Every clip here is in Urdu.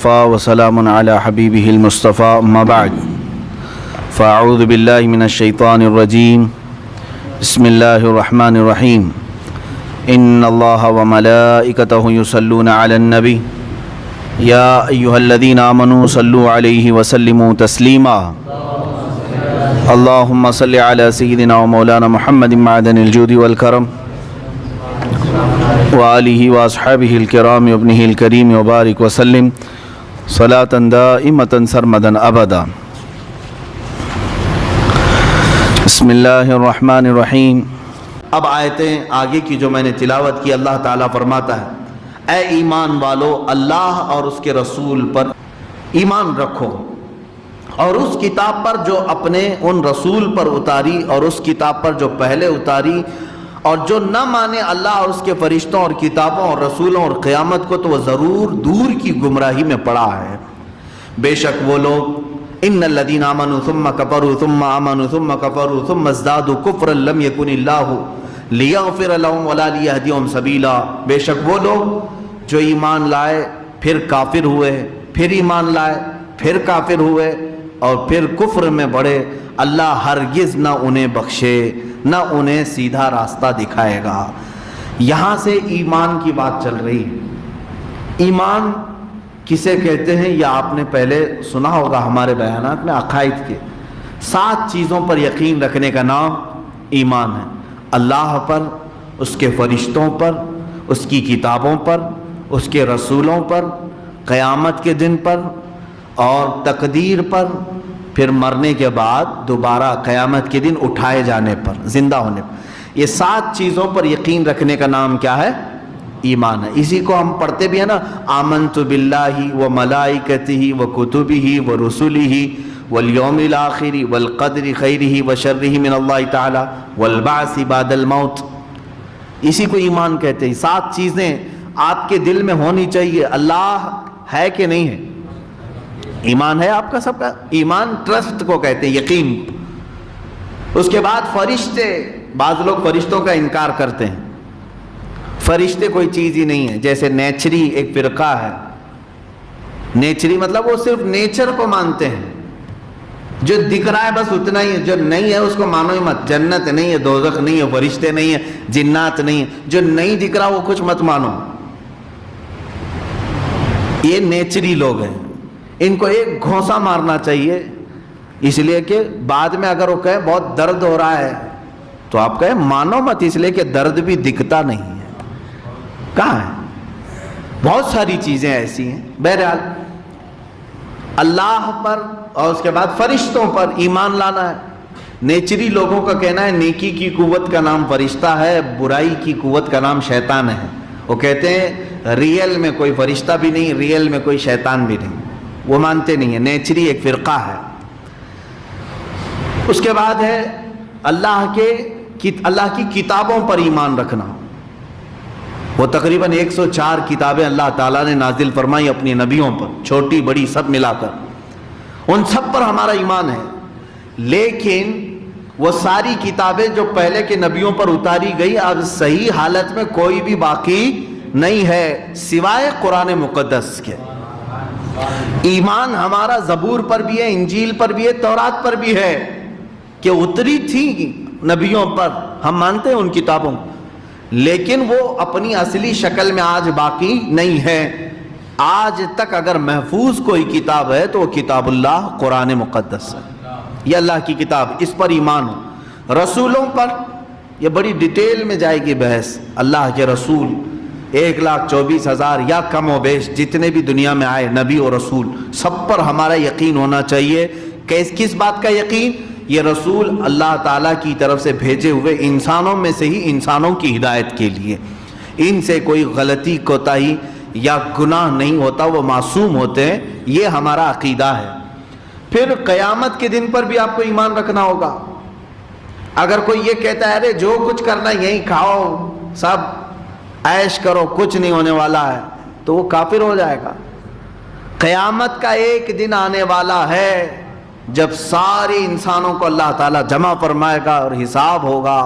وكفى وسلام على حبيبه المصطفى أما بعد فأعوذ بالله من الشيطان الرجيم بسم الله الرحمن الرحيم إن الله وملائكته يصلون على النبي يا أيها الذين آمنوا صلوا عليه وسلموا تسليما اللهم صل على سيدنا ومولانا محمد معدن الجود والكرم وآلہ واصحابہ الکرام وابنہ الکریم وبارک وسلم صلاۃ دائمۃ سرمدا ابدا۔ بسم اللہ الرحمن الرحیم۔ اب آیتیں آگے کی جو میں نے تلاوت کی، اللہ تعالیٰ فرماتا ہے اے ایمان والو، اللہ اور اس کے رسول پر ایمان رکھو اور اس کتاب پر جو اپنے ان رسول پر اتاری اور اس کتاب پر جو پہلے اتاری، اور جو نہ مانے اللہ اور اس کے فرشتوں اور کتابوں اور رسولوں اور قیامت کو تو وہ ضرور دور کی گمراہی میں پڑا ہے۔ بے شک وہ لوگ ان الذین آمنوا ثم کفروا ثم آمنوا ثم کفروا ثم ازدادوا کفرا لم یکن اللہ لیغفر لهم ولا لیہدیہم سبیلا۔ بے شک وہ لوگ جو ایمان لائے پھر کافر ہوئے، پھر ایمان لائے پھر کافر ہوئے اور پھر کفر میں بڑھے، اللہ ہرگز نہ انہیں بخشے نہ انہیں سیدھا راستہ دکھائے گا۔ یہاں سے ایمان کی بات چل رہی ہے۔ ایمان کسے کہتے ہیں یہ آپ نے پہلے سنا ہوگا ہمارے بیانات میں، عقائد کے 7 چیزوں پر یقین رکھنے کا نام ایمان ہے۔ اللہ پر، اس کے فرشتوں پر، اس کی کتابوں پر، اس کے رسولوں پر، قیامت کے دن پر اور تقدیر پر، پھر مرنے کے بعد دوبارہ قیامت کے دن اٹھائے جانے پر، زندہ ہونے پر۔ یہ 7 چیزوں پر یقین رکھنے کا نام کیا ہے؟ ایمان ہے۔ اسی کو ہم پڑھتے بھی ہیں نا، آمنت باللہ وملائکتہ وکتبہ ورسلہ والیوم الآخر والقدر خیرہ وشرہ من اللہ تعالی والبعث بعد الموت۔ اسی کو ایمان کہتے ہیں۔ 7 چیزیں آپ کے دل میں ہونی چاہیے۔ اللہ ہے کہ نہیں ہے؟ ایمان ہے آپ کا سب کا؟ ایمان ٹرسٹ کو کہتے ہیں، یقین۔ اس کے بعد فرشتے، بعض لوگ فرشتوں کا انکار کرتے ہیں، فرشتے کوئی چیز ہی نہیں ہے۔ جیسے نیچری ایک فرقہ ہے، نیچری مطلب وہ صرف نیچر کو مانتے ہیں، جو دکھ رہا ہے بس اتنا ہی ہے، جو نہیں ہے اس کو مانو ہی مت۔ جنت نہیں ہے، دوزخ نہیں ہے، فرشتے نہیں ہے، جنات نہیں ہے، جو نہیں دکھ رہا وہ کچھ مت مانو۔ یہ نیچری لوگ ہیں، ان کو ایک گھونسا مارنا چاہیے، اس لیے کہ بعد میں اگر وہ کہے بہت درد ہو رہا ہے تو آپ کہیں مانو مت، اس لیے کہ درد بھی دکھتا نہیں ہے۔ کہاں ہے؟ بہت ساری چیزیں ایسی ہیں۔ بہرحال اللہ پر اور اس کے بعد فرشتوں پر ایمان لانا ہے۔ نیچری لوگوں کا کہنا ہے نیکی کی قوت کا نام فرشتہ ہے، برائی کی قوت کا نام شیطان ہے۔ وہ کہتے ہیں ریئل میں کوئی فرشتہ بھی نہیں، ریئل میں کوئی شیطان بھی نہیں، وہ مانتے نہیں ہیں۔ نیچری ایک فرقہ ہے۔ اس کے بعد ہے اللہ کی کتابوں پر ایمان رکھنا۔ وہ تقریباً 104 کتابیں اللہ تعالیٰ نے نازل فرمائی اپنی نبیوں پر، چھوٹی بڑی سب ملا کر، ان سب پر ہمارا ایمان ہے۔ لیکن وہ ساری کتابیں جو پہلے کے نبیوں پر اتاری گئی اب صحیح حالت میں کوئی بھی باقی نہیں ہے سوائے قرآن مقدس کے۔ ایمان ہمارا زبور پر بھی ہے، انجیل پر بھی ہے، تورات پر بھی ہے کہ اتری تھی نبیوں پر، ہم مانتے ہیں ان کتابوں، لیکن وہ اپنی اصلی شکل میں آج باقی نہیں ہے۔ آج تک اگر محفوظ کوئی کتاب ہے تو وہ کتاب اللہ قرآن مقدس ہے، یہ اللہ کی کتاب، اس پر ایمان ہو۔ رسولوں پر یہ بڑی ڈیٹیل میں جائے گی بحث۔ اللہ کے رسول 1,24,000 یا کم و بیش جتنے بھی دنیا میں آئے نبی اور رسول، سب پر ہمارا یقین ہونا چاہیے۔ کس بات کا یقین؟ یہ رسول اللہ تعالیٰ کی طرف سے بھیجے ہوئے انسانوں میں سے ہی انسانوں کی ہدایت کے لیے، ان سے کوئی غلطی کوتاہی یا گناہ نہیں ہوتا، وہ معصوم ہوتے ہیں، یہ ہمارا عقیدہ ہے۔ پھر قیامت کے دن پر بھی آپ کو ایمان رکھنا ہوگا۔ اگر کوئی یہ کہتا ہے ارے جو کچھ کرنا یہیں کھاؤ سب عیش کرو کچھ نہیں ہونے والا ہے، تو وہ کافر ہو جائے گا۔ قیامت کا ایک دن آنے والا ہے جب سارے انسانوں کو اللہ تعالیٰ جمع فرمائے گا اور حساب ہوگا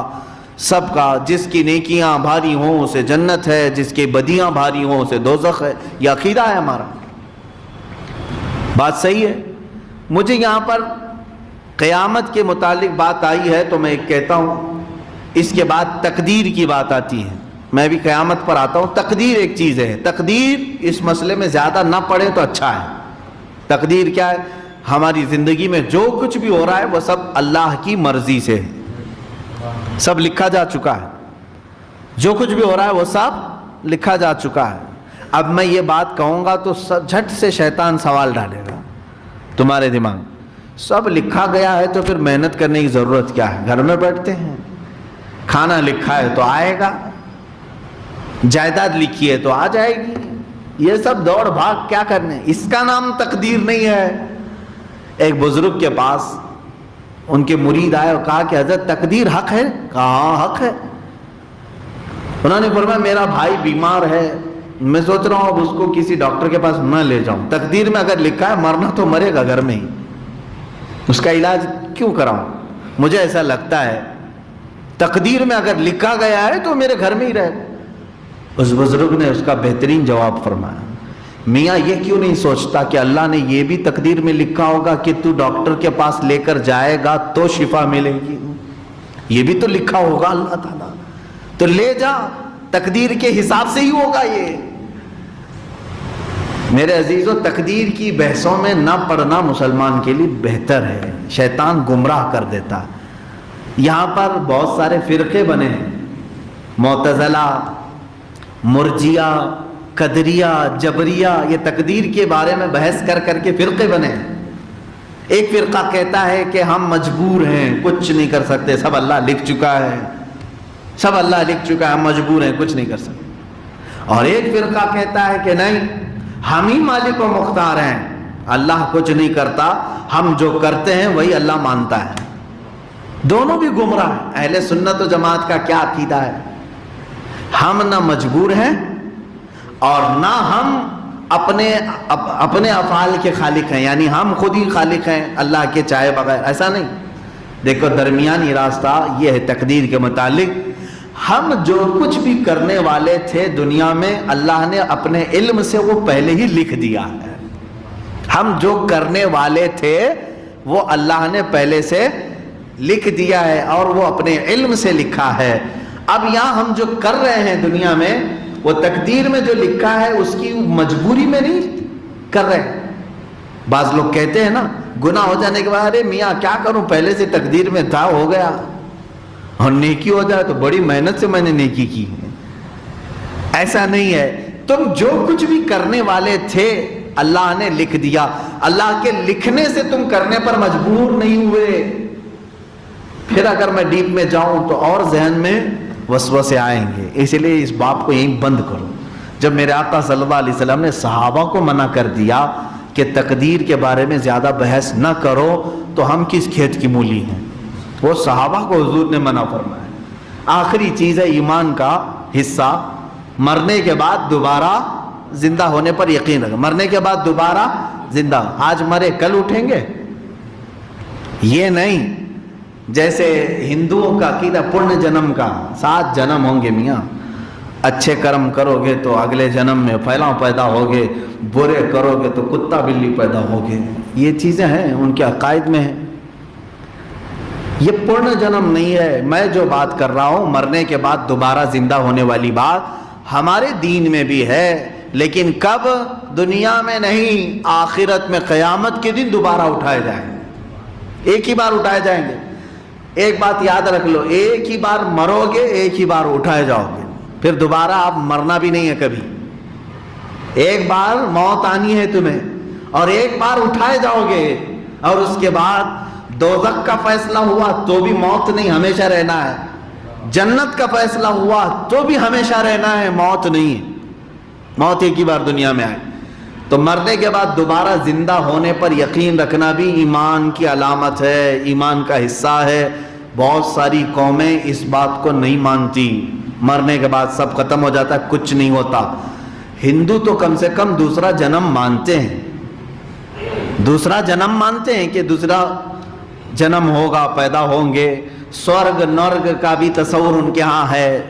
سب کا۔ جس کی نیکیاں بھاری ہوں اسے جنت ہے، جس کی بدیاں بھاری ہوں اسے دوزخ ہے۔ یہ عقیدہ ہے ہمارا۔ بات صحیح ہے. مجھے یہاں پر قیامت کے متعلق بات آئی ہے تو میں ایک کہتا ہوں، اس کے بعد تقدیر کی بات آتی ہے. میں بھی قیامت پر آتا ہوں. تقدیر ایک چیز ہے، تقدیر اس مسئلے میں زیادہ نہ پڑھیں تو اچھا ہے. تقدیر کیا ہے؟ ہماری زندگی میں جو کچھ بھی ہو رہا ہے وہ سب اللہ کی مرضی سے ہے، سب لکھا جا چکا ہے. جو کچھ بھی ہو رہا ہے وہ سب لکھا جا چکا ہے. اب میں یہ بات کہوں گا تو جھٹ سے شیطان سوال ڈالے گا تمہارے دماغ. سب لکھا گیا ہے تو پھر محنت کرنے کی ضرورت کیا ہے؟ گھر میں بیٹھتے ہیں، کھانا لکھا ہے تو آئے گا، جائیداد لکھی ہے تو آ جائے گی. یہ سب دوڑ بھاگ کیا کرنے؟ اس کا نام تقدیر نہیں ہے. ایک بزرگ کے پاس ان کے مرید آئے اور کہا کہ حضرت تقدیر حق ہے؟ کہا ہاں حق ہے. انہوں نے فرمایا میرا بھائی بیمار ہے، میں سوچ رہا ہوں اب اس کو کسی ڈاکٹر کے پاس نہ لے جاؤں. تقدیر میں اگر لکھا ہے مرنا تو مرے گا گھر میں ہی، اس کا علاج کیوں کراؤں؟ مجھے ایسا لگتا ہے تقدیر میں اگر لکھا گیا ہے تو میرے گھر میں ہی رہے. اس بزرگ نے اس کا بہترین جواب فرمایا، میاں یہ کیوں نہیں سوچتا کہ اللہ نے یہ بھی تقدیر میں لکھا ہوگا کہ تو ڈاکٹر کے پاس لے کر جائے گا تو شفا ملے گی؟ یہ بھی تو لکھا ہوگا اللہ تعالیٰ، تو لے جا، تقدیر کے حساب سے ہی ہوگا. یہ میرے عزیزو، تقدیر کی بحثوں میں نہ پڑھنا مسلمان کے لیے بہتر ہے، شیطان گمراہ کر دیتا. یہاں پر بہت سارے فرقے بنے ہیں، معتزلہ، مرجیہ، قدریہ، جبریہ، یہ تقدیر کے بارے میں بحث کر کر کے فرقے بنے ہیں. ایک فرقہ کہتا ہے کہ ہم مجبور ہیں، کچھ نہیں کر سکتے، سب اللہ لکھ چکا ہے، سب اللہ لکھ چکا ہے، ہم مجبور ہیں، کچھ نہیں کر سکتے. اور ایک فرقہ کہتا ہے کہ نہیں، ہم ہی مالک و مختار ہیں، اللہ کچھ نہیں کرتا، ہم جو کرتے ہیں وہی اللہ مانتا ہے. دونوں بھی گمراہ ہیں. اہل سنت و جماعت کا کیا عقیدہ ہے؟ ہم نہ مجبور ہیں اور نہ ہم اپنے افعال کے خالق ہیں، یعنی ہم خود ہی خالق ہیں اللہ کے چاہے بغیر. ایسا نہیں. دیکھو درمیانی راستہ یہ ہے تقدیر کے متعلق. ہم جو کچھ بھی کرنے والے تھے دنیا میں اللہ نے اپنے علم سے وہ پہلے ہی لکھ دیا ہے. ہم جو کرنے والے تھے وہ اللہ نے پہلے سے لکھ دیا ہے اور وہ اپنے علم سے لکھا ہے. اب یہاں ہم جو کر رہے ہیں دنیا میں وہ تقدیر میں جو لکھا ہے اس کی مجبوری میں نہیں کر رہے. بعض لوگ کہتے ہیں نا گناہ ہو جانے کے بعد ارے میاں کیا کروں، پہلے سے تقدیر میں تھا، ہو گیا. اور نیکی ہو جائے تو بڑی محنت سے میں نے نیکی کی. ایسا نہیں ہے. تم جو کچھ بھی کرنے والے تھے اللہ نے لکھ دیا. اللہ کے لکھنے سے تم کرنے پر مجبور نہیں ہوئے. پھر اگر میں ڈیپ میں جاؤں تو اور ذہن میں وسوسے آئیں گے، اس لیے اس باب کو یہیں بند کرو. جب میرے آقا صلی اللہ علیہ وسلم نے صحابہ کو منع کر دیا کہ تقدیر کے بارے میں زیادہ بحث نہ کرو تو ہم کس کھیت کی مولی ہیں؟ وہ صحابہ کو حضور نے منع فرمایا. آخری چیز ہے ایمان کا حصہ، مرنے کے بعد دوبارہ زندہ ہونے پر یقین رکھیں. مرنے کے بعد دوبارہ زندہ، آج مرے کل اٹھیں گے، یہ نہیں. جیسے ہندوؤں کا عقیدہ پرن جنم کا، 7 جنم ہوں گے میاں. اچھے کرم کرو گے تو اگلے جنم میں پھیلاؤ پیدا ہوگے، برے کرو گے تو کتا بلی پیدا ہوگے. یہ چیزیں ہیں ان کے عقائد میں ہیں. یہ پرن جنم نہیں ہے. میں جو بات کر رہا ہوں مرنے کے بعد دوبارہ زندہ ہونے والی بات ہمارے دین میں بھی ہے، لیکن کب؟ دنیا میں نہیں، آخرت میں قیامت کے دن دوبارہ اٹھائے جائیں گے. ایک ہی بار اٹھائے جائیں گے. ایک بات یاد رکھ لو، ایک ہی بار مرو گے، ایک ہی بار اٹھائے جاؤ گے، پھر دوبارہ آپ مرنا بھی نہیں ہے کبھی. ایک بار موت آنی ہے تمہیں اور ایک بار اٹھائے جاؤ گے. اور اس کے بعد دوزخ کا فیصلہ ہوا تو بھی موت نہیں، ہمیشہ رہنا ہے. جنت کا فیصلہ ہوا تو بھی ہمیشہ رہنا ہے، موت نہیں. موت ایک ہی بار دنیا میں آئے. تو مرنے کے بعد دوبارہ زندہ ہونے پر یقین رکھنا بھی ایمان کی علامت ہے، ایمان کا حصہ ہے. بہت ساری قومیں اس بات کو نہیں مانتی، مرنے کے بعد سب ختم ہو جاتا ہے، کچھ نہیں ہوتا. ہندو تو کم سے کم دوسرا جنم مانتے ہیں، دوسرا جنم مانتے ہیں کہ دوسرا جنم ہوگا، پیدا ہوں گے. سورگ نرگ کا بھی تصور ان کے ہاں ہے،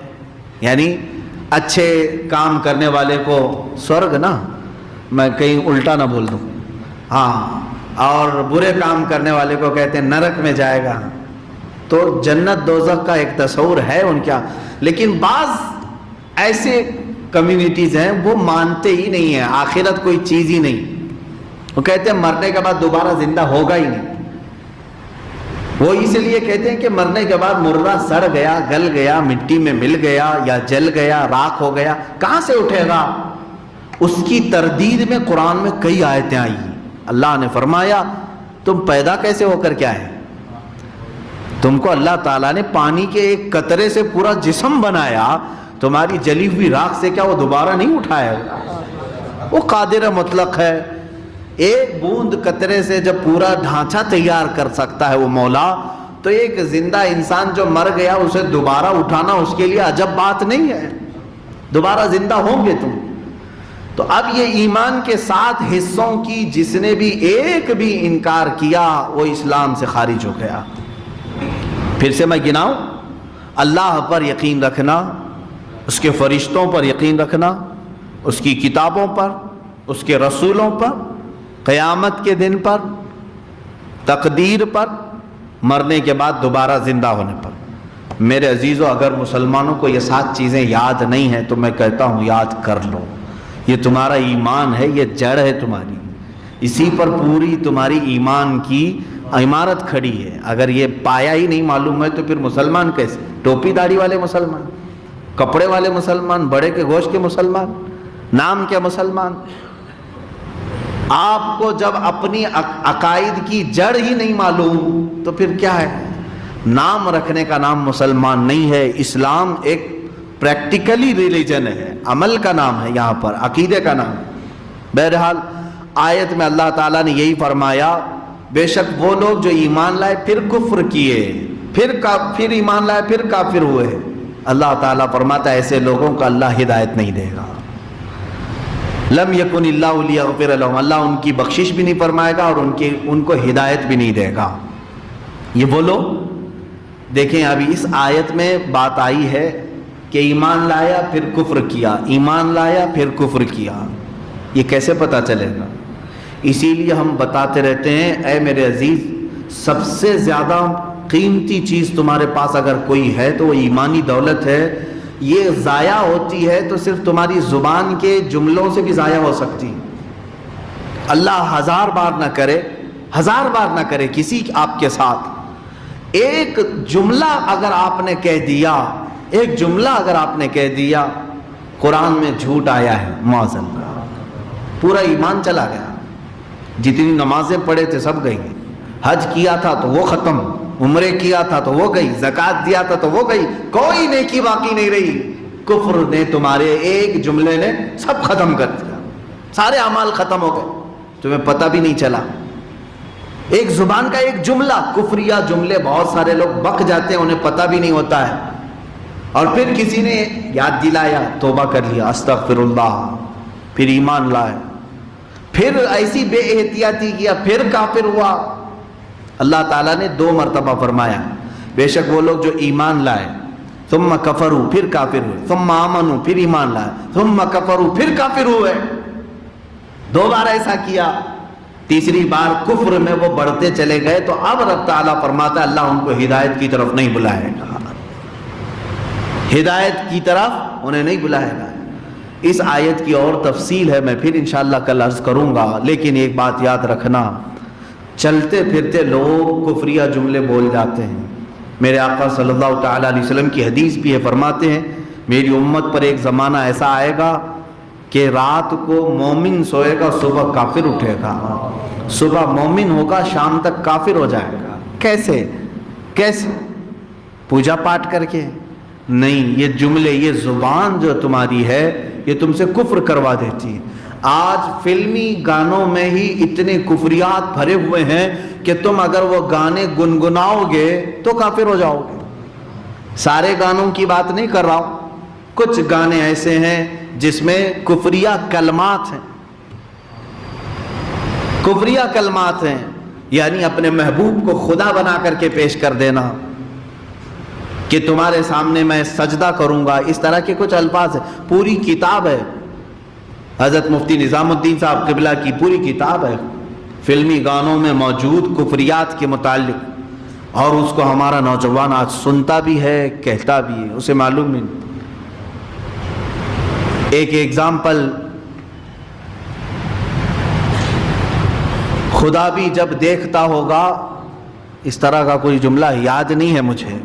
یعنی اچھے کام کرنے والے کو سورگ، نا میں کہیں الٹا نہ بول دوں، ہاں، اور برے کام کرنے والے کو کہتے ہیں نرک میں جائے گا. تو جنت دوزخ کا ایک تصور ہے ان کا. لیکن بعض ایسے کمیونٹیز ہیں وہ مانتے ہی نہیں ہیں آخرت کوئی چیز ہی نہیں. وہ کہتے ہیں مرنے کے بعد دوبارہ زندہ ہوگا ہی نہیں. وہ اس لیے کہتے ہیں کہ مرنے کے بعد مردہ سڑ گیا، گل گیا، مٹی میں مل گیا یا جل گیا، راکھ ہو گیا، کہاں سے اٹھے گا؟ اس کی تردید میں قرآن میں کئی آیتیں آئی ہیں. اللہ نے فرمایا تم پیدا کیسے ہو کر کیا ہے؟ تم کو اللہ تعالیٰ نے پانی کے ایک قطرے سے پورا جسم بنایا، تمہاری جلی ہوئی راکھ سے کیا وہ دوبارہ نہیں اٹھائے گا؟ وہ قادر مطلق ہے. ایک بوند قطرے سے جب پورا ڈھانچہ تیار کر سکتا ہے وہ مولا، تو ایک زندہ انسان جو مر گیا اسے دوبارہ اٹھانا اس کے لیے عجب بات نہیں ہے. دوبارہ زندہ ہوں گے تم. تو اب یہ ایمان کے 7 حصوں کی جس نے بھی ایک بھی انکار کیا وہ اسلام سے خارج ہو گیا. پھر سے میں گناؤں: اللہ پر یقین رکھنا، اس کے فرشتوں پر یقین رکھنا، اس کی کتابوں پر، اس کے رسولوں پر، قیامت کے دن پر، تقدیر پر، مرنے کے بعد دوبارہ زندہ ہونے پر. میرے عزیزو، اگر مسلمانوں کو یہ 7 چیزیں یاد نہیں ہیں تو میں کہتا ہوں یاد کر لو. یہ تمہارا ایمان ہے، یہ جڑ ہے تمہاری، اسی پر پوری تمہاری ایمان کی عمارت کھڑی ہے. اگر یہ پایا ہی نہیں معلوم ہے تو پھر مسلمان کیسے؟ ٹوپی داڑھی والے مسلمان، کپڑے والے مسلمان، بڑے کے گوشت کے مسلمان، نام کے مسلمان. آپ کو جب اپنی عقائد کی جڑ ہی نہیں معلوم تو پھر کیا ہے؟ نام رکھنے کا نام مسلمان نہیں ہے. اسلام ایک پریکٹیکلی ریلیجن ہے، عمل کا نام ہے، یہاں پر عقیدے کا نام. بہرحال آیت میں اللہ تعالیٰ نے یہی فرمایا بے شک وہ لوگ جو ایمان لائے پھر کفر کیے، پھر ایمان لائے پھر کافر ہوئے. اللہ تعالیٰ فرماتا ہے ایسے لوگوں کو اللہ ہدایت نہیں دے گا. لم یکن اللہ لیغفر لہم، اللہ ان کی بخشش بھی نہیں فرمائے گا اور ان کو ہدایت بھی نہیں دے گا. یہ وہ لوگ دیکھیں ابھی اس آیت میں بات آئی ہے کہ ایمان لایا پھر کفر کیا، ایمان لایا پھر کفر کیا. یہ کیسے پتہ چلے گا؟ اسی لیے ہم بتاتے رہتے ہیں اے میرے عزیز، سب سے زیادہ قیمتی چیز تمہارے پاس اگر کوئی ہے تو وہ ایمانی دولت ہے. یہ ضائع ہوتی ہے تو صرف تمہاری زبان کے جملوں سے بھی ضائع ہو سکتی. اللہ 1000 بار نہ کرے، 1000 بار نہ کرے کسی آپ کے ساتھ، ایک جملہ اگر آپ نے کہہ دیا، ایک جملہ اگر آپ نے کہہ دیا قرآن میں جھوٹ آیا ہے، معاذ اللہ، پورا ایمان چلا گیا. جتنی نمازیں پڑھے تھے سب گئی، حج کیا تھا تو وہ ختم، عمرے کیا تھا تو وہ گئی، زکوٰۃ دیا تھا تو وہ گئی، کوئی نیکی باقی نہیں رہی. کفر نے تمہارے ایک جملے نے سب ختم کر دیا، سارے اعمال ختم ہو گئے، تمہیں پتہ بھی نہیں چلا. ایک زبان کا ایک جملہ، کفریہ جملے بہت سارے لوگ بک جاتے ہیں، انہیں پتہ بھی نہیں ہوتا ہے. اور پھر کسی نے یاد دلایا، توبہ کر لیا، استغفر اللہ، پھر ایمان لائے، پھر ایسی بے احتیاطی کیا، پھر کافر ہوا. اللہ تعالیٰ نے 2 مرتبہ فرمایا بے شک وہ لوگ جو ایمان لائے ثم کفروا، پھر کافر ہوئے، ثم آمنوا، پھر ایمان لائے، ثم کفروا، پھر کافر ہوئے. 2 بار ایسا کیا، تیسری بار کفر میں وہ بڑھتے چلے گئے. تو اب رب تعالیٰ فرماتا ہے اللہ ان کو ہدایت کی طرف نہیں بلائے گا، ہدایت کی طرف انہیں نہیں بلائے گا. اس آیت کی اور تفصیل ہے، میں پھر انشاءاللہ کل عرض کروں گا. لیکن ایک بات یاد رکھنا، چلتے پھرتے لوگ کفریہ جملے بول جاتے ہیں. میرے آقا صلی اللہ تعالیٰ علیہ وسلم کی حدیث بھی ہے، فرماتے ہیں میری امت پر ایک زمانہ ایسا آئے گا کہ رات کو مومن سوئے گا، صبح کافر اٹھے گا، صبح مومن ہوگا، شام تک کافر ہو جائے گا. کیسے؟ پوجا پاٹ کر کے نہیں. یہ جملے، یہ زبان جو تمہاری ہے یہ تم سے کفر کروا دیتی ہے. آج فلمی گانوں میں ہی اتنے کفریات بھرے ہوئے ہیں کہ تم اگر وہ گانے گنگناؤ گے تو کافر ہو جاؤ گے. سارے گانوں کی بات نہیں کر رہا ہوں، کچھ گانے ایسے ہیں جس میں کفریہ کلمات ہیں، کفریہ کلمات ہیں، یعنی اپنے محبوب کو خدا بنا کر کے پیش کر دینا کہ تمہارے سامنے میں سجدہ کروں گا، اس طرح کے کچھ الفاظ ہیں. پوری کتاب ہے، حضرت مفتی نظام الدین صاحب قبلہ کی پوری کتاب ہے فلمی گانوں میں موجود کفریات کے متعلق، اور اس کو ہمارا نوجوان آج سنتا بھی ہے، کہتا بھی ہے، اسے معلوم نہیں۔ ایک ایگزامپل، خدا بھی جب دیکھتا ہوگا، اس طرح کا کوئی جملہ یاد نہیں ہے مجھے،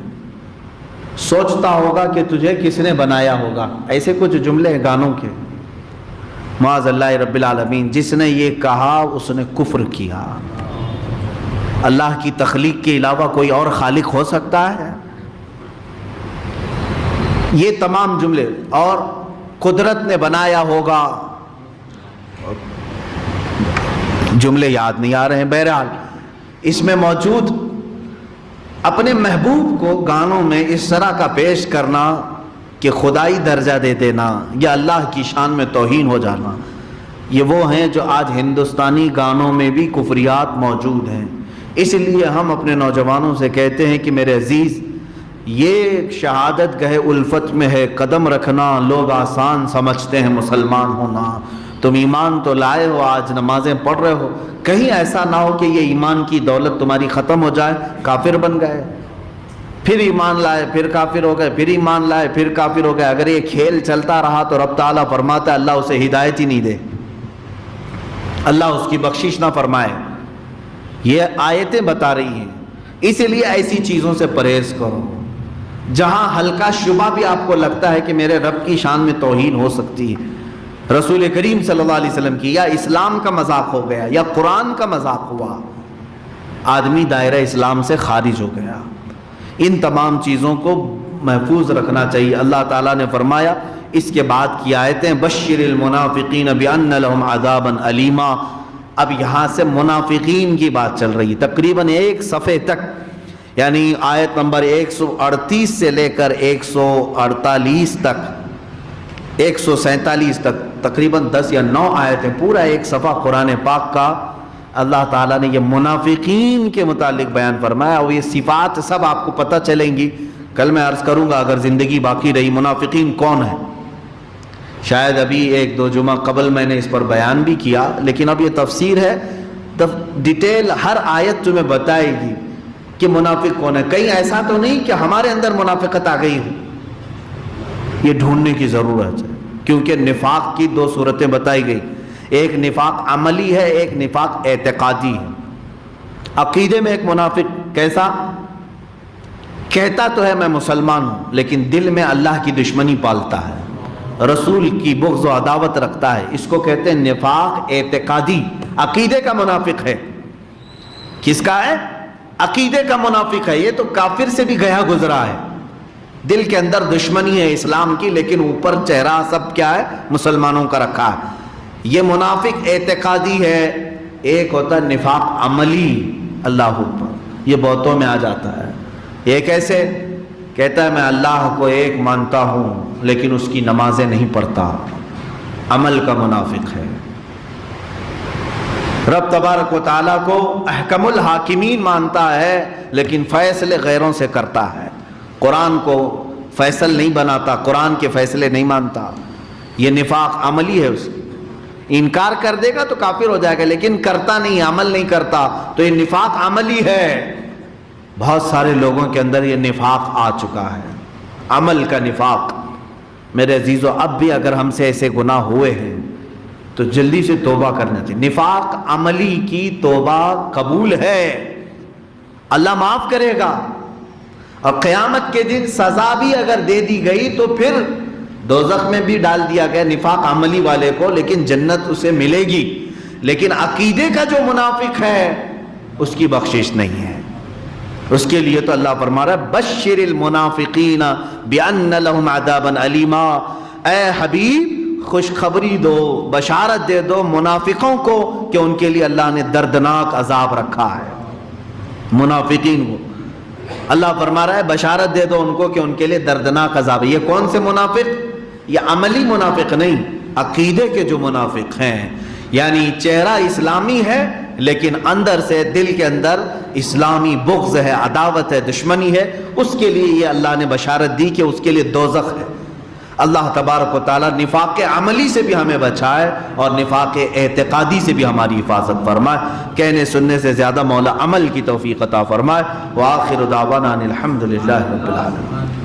سوچتا ہوگا کہ تجھے کس نے بنایا ہوگا، ایسے کچھ جملے گانوں کے۔ معاذ اللہ رب العالمین، جس نے یہ کہا اس نے کفر کیا۔ اللہ کی تخلیق کے علاوہ کوئی اور خالق ہو سکتا ہے؟ یہ تمام جملے، اور قدرت نے بنایا ہوگا، جملے یاد نہیں آ رہے ہیں۔ بہرحال اس میں موجود اپنے محبوب کو گانوں میں اس طرح کا پیش کرنا کہ خدائی درجہ دے دینا یا اللہ کی شان میں توہین ہو جانا، یہ وہ ہیں جو آج ہندوستانی گانوں میں بھی کفریات موجود ہیں۔ اس لیے ہم اپنے نوجوانوں سے کہتے ہیں کہ میرے عزیز، یہ شہادت گاہ الفت میں ہے قدم رکھنا، لوگ آسان سمجھتے ہیں مسلمان ہونا۔ تم ایمان تو لائے ہو، آج نمازیں پڑھ رہے ہو، کہیں ایسا نہ ہو کہ یہ ایمان کی دولت تمہاری ختم ہو جائے، کافر بن گئے، پھر ایمان لائے پھر کافر ہو گئے، پھر ایمان لائے پھر کافر ہو گئے۔ اگر یہ کھیل چلتا رہا تو رب تعالیٰ فرماتا ہے اللہ اسے ہدایت ہی نہیں دے، اللہ اس کی بخشش نہ فرمائے۔ یہ آیتیں بتا رہی ہیں، اس لیے ایسی چیزوں سے پرہیز کرو جہاں ہلکا شبہ بھی آپ کو لگتا ہے کہ میرے رب کی شان میں توہین ہو سکتی ہے، رسول کریم صلی اللہ علیہ وسلم کی، یا اسلام کا مذاق ہو گیا یا قرآن کا مذاق ہوا، آدمی دائرہ اسلام سے خارج ہو گیا۔ ان تمام چیزوں کو محفوظ رکھنا چاہیے۔ اللہ تعالیٰ نے فرمایا اس کے بعد کی آیتیں، بشر المنافقین بان لهم عذابا الیما۔ اب یہاں سے منافقین کی بات چل رہی ہے تقریباً ایک صفحے تک، یعنی آیت نمبر 138 سے لے کر 148 تک، 147 تک، تقریباً 10 یا 9 آیتیں، پورا ایک صفحہ قرآن پاک کا اللہ تعالیٰ نے یہ منافقین کے متعلق بیان فرمایا، اور یہ صفات سب آپ کو پتہ چلیں گی۔ کل میں عرض کروں گا اگر زندگی باقی رہی منافقین کون ہیں، شاید ابھی 1-2 جمعہ قبل میں نے اس پر بیان بھی کیا، لیکن اب یہ تفسیر ہے، ڈیٹیل ہر آیت تمہیں بتائے گی کہ منافق کون ہے۔ کہیں ایسا تو نہیں کہ ہمارے اندر منافقت آ گئی ہو، یہ ڈھونڈنے کی ضرورت ہے، کیونکہ نفاق کی 2 صورتیں بتائی گئی، ایک نفاق عملی ہے، ایک نفاق اعتقادی ہے۔ عقیدے میں ایک منافق کیسا؟ کہتا تو ہے میں مسلمان ہوں، لیکن دل میں اللہ کی دشمنی پالتا ہے، رسول کی بغض و عداوت رکھتا ہے، اس کو کہتے ہیں نفاق اعتقادی، عقیدے کا منافق ہے۔ کس کا ہے؟ عقیدے کا منافق ہے، یہ تو کافر سے بھی گیا گزرا ہے، دل کے اندر دشمنی ہے اسلام کی، لیکن اوپر چہرہ سب کیا ہے؟ مسلمانوں کا رکھا ہے۔ یہ منافق اعتقادی ہے۔ ایک ہوتا ہے نفاق عملی، اللہ اکبر، یہ بہتوں میں آ جاتا ہے۔ یہ کیسے؟ کہتا ہے میں اللہ کو ایک مانتا ہوں لیکن اس کی نمازیں نہیں پڑھتا، عمل کا منافق ہے۔ رب تبارک و تعالیٰ کو احکم الحاکمین مانتا ہے لیکن فیصلے غیروں سے کرتا ہے، قرآن کو فیصل نہیں بناتا، قرآن کے فیصلے نہیں مانتا، یہ نفاق عملی ہے۔ اس انکار کر دے گا تو کافر ہو جائے گا، لیکن کرتا نہیں، عمل نہیں کرتا، تو یہ نفاق عملی ہے۔ بہت سارے لوگوں کے اندر یہ نفاق آ چکا ہے، عمل کا نفاق۔ میرے عزیزو، اب بھی اگر ہم سے ایسے گناہ ہوئے ہیں تو جلدی سے توبہ کرنا چاہیے۔ نفاق عملی کی توبہ قبول ہے، اللہ معاف کرے گا، اور قیامت کے دن سزا بھی اگر دے دی گئی تو پھر دوزخ میں بھی ڈال دیا گیا نفاق عملی والے کو، لیکن جنت اسے ملے گی۔ لیکن عقیدے کا جو منافق ہے اس کی بخشش نہیں ہے، اس کے لیے تو اللہ فرما رہا ہے بشر المنافقین بان لهم عذابا الیما۔ اے حبیب خوشخبری دو، بشارت دے دو منافقوں کو کہ ان کے لیے اللہ نے دردناک عذاب رکھا ہے۔ منافقین کو اللہ فرما رہا ہے بشارت دے دو ان کو کہ ان کے لیے دردناک عذاب ہے۔ یہ کون سے منافق؟ یہ عملی منافق نہیں، عقیدے کے جو منافق ہیں، یعنی چہرہ اسلامی ہے لیکن اندر سے دل کے اندر اسلامی بغض ہے، عداوت ہے، دشمنی ہے، اس کے لیے یہ اللہ نے بشارت دی کہ اس کے لیے دوزخ ہے۔ اللہ تبارک و تعالیٰ نفاق عملی سے بھی ہمیں بچائے اور نفاق اعتقادی سے بھی ہماری حفاظت فرمائے. کہنے سننے سے زیادہ مولا عمل کی توفیق عطا فرمائے. وآخر دعوانا ان الحمد للہ رب العالمین.